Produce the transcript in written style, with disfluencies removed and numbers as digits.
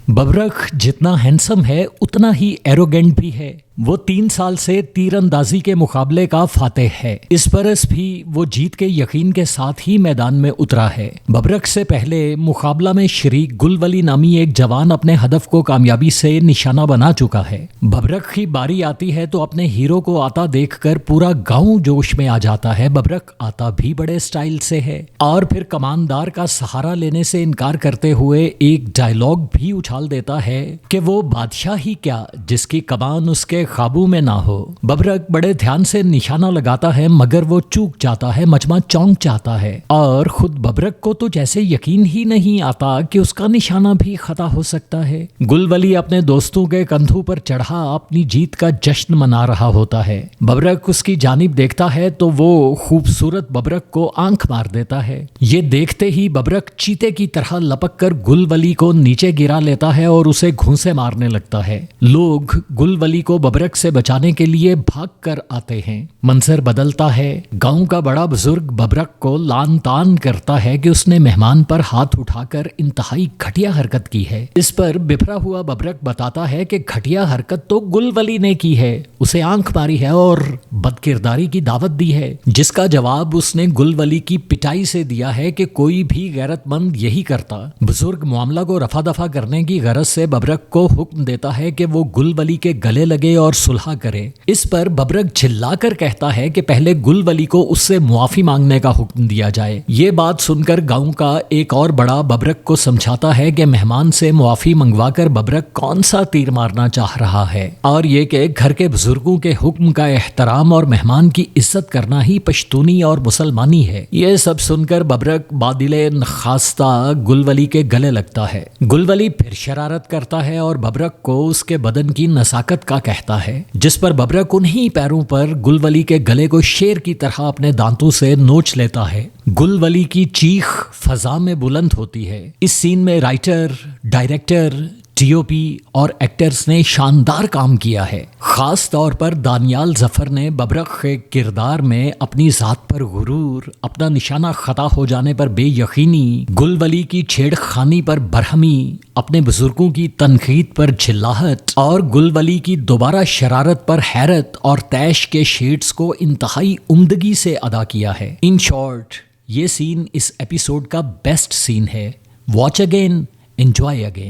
बबरख जितना हैंडसम है उतना ही एरोगेंट भी है। वो 3 साल से तीरंदाजी के मुकाबले का फातेह है। इस बरस भी वो जीत के यकीन के साथ ही मैदान में उतरा है। बबरख से पहले मुकाबला में शरीक गुलवली नामी एक जवान अपने हदफ को कामयाबी से निशाना बना चुका है। बबरख की बारी आती है तो अपने हीरो को आता देखकर पूरा गांव जोश में आ जाता है। बबरख आता भी बड़े स्टाइल से है और फिर कमानदार का सहारा लेने से इनकार करते हुए एक डायलॉग भी उछाल देता है कि वो बादशाह ही क्या जिसकी कमान उसके काबू में ना हो। बबरख बड़े ध्यान से निशाना लगाता है मगर वो चूक जाता है, मचमा चौंक जाता है और खुद बबरख को तो जैसे यकीन ही नहीं आता कि उसका निशाना भी खता हो सकता है। गुलवली अपने दोस्तों के कंधों पर चढ़ा अपनी जीत का जश्न मना रहा होता है। बबरख उसकी जानिब देखता है तो वो खूबसूरत बबरख को आंख मार देता है। ये देखते ही बबरख चीते की तरह लपक कर गुलवली को नीचे गिरा लेता है और उसे घूंसे मारने लगता है। लोग गुलवली को बबरख से बचाने के लिए भाग कर आते हैं। मंजर बदलता है। गांव का बड़ा बुजुर्ग बबरख को लान तान करता है कि उसने मेहमान पर हाथ उठाकर इंतहाई घटिया हरकत की है। इस पर बिफरा हुआ बबरख बताता है कि घटिया हरकत तो गुलवली ने की है, उसे आंख मारी है और बदकिरदारी की दावत दी है, जिसका जवाब उसने गुलवली की पिटाई से दिया है कि कोई भी गैरतमंद यही करता। बुजुर्ग मामला को रफा दफा करने की गरज से बबरख को हुक्म देता है कि वो गुलवली के गले लगे और सुलह करे। इस पर बबरख चिल्लाकर कहता है कि पहले गुलवली को उससे मुआफी मांगने का हुक्म दिया जाए। ये बात सुनकर गांव का एक और बड़ा बबरख को समझाता है कि मेहमान से मुआफी मंगवाकर बबरख कौन सा तीर मारना चाह रहा है और ये कि घर के बुजुर्गों के हुक्म का एहतराम और मेहमान की इज्जत करना ही पश्तूनी और मुसलमानी है। ये सब सुनकर बबरख बादिले नखास्ता गुलवली के गले लगता है। गुलवली फिर शरारत करता है और बबरख को उसके बदन की नसाकत का कहता है, जिस पर बबरख उन्हीं पैरों पर गुलवली के गले को शेर की तरह अपने दांतों से नोच लेता है। गुलवली की चीख फजा में बुलंद होती है। इस सीन में राइटर, डायरेक्टर, टीओपी और एक्टर्स ने शानदार काम किया है। खास तौर पर दानियाल जफर ने बबरख के किरदार में अपनी जात पर गुरूर, अपना निशाना खता हो जाने पर बेयकीनी, गुलवली की छेड़खानी पर बरहमी, अपने बुजुर्गों की तनकीद पर झिल्लाहट और गुलवली की दोबारा शरारत पर हैरत और तैश के शेड्स को इंतहाई उम्दगी से अदा किया है। इन शॉर्ट, ये सीन इस एपिसोड का बेस्ट सीन है। Watch again, enjoy again.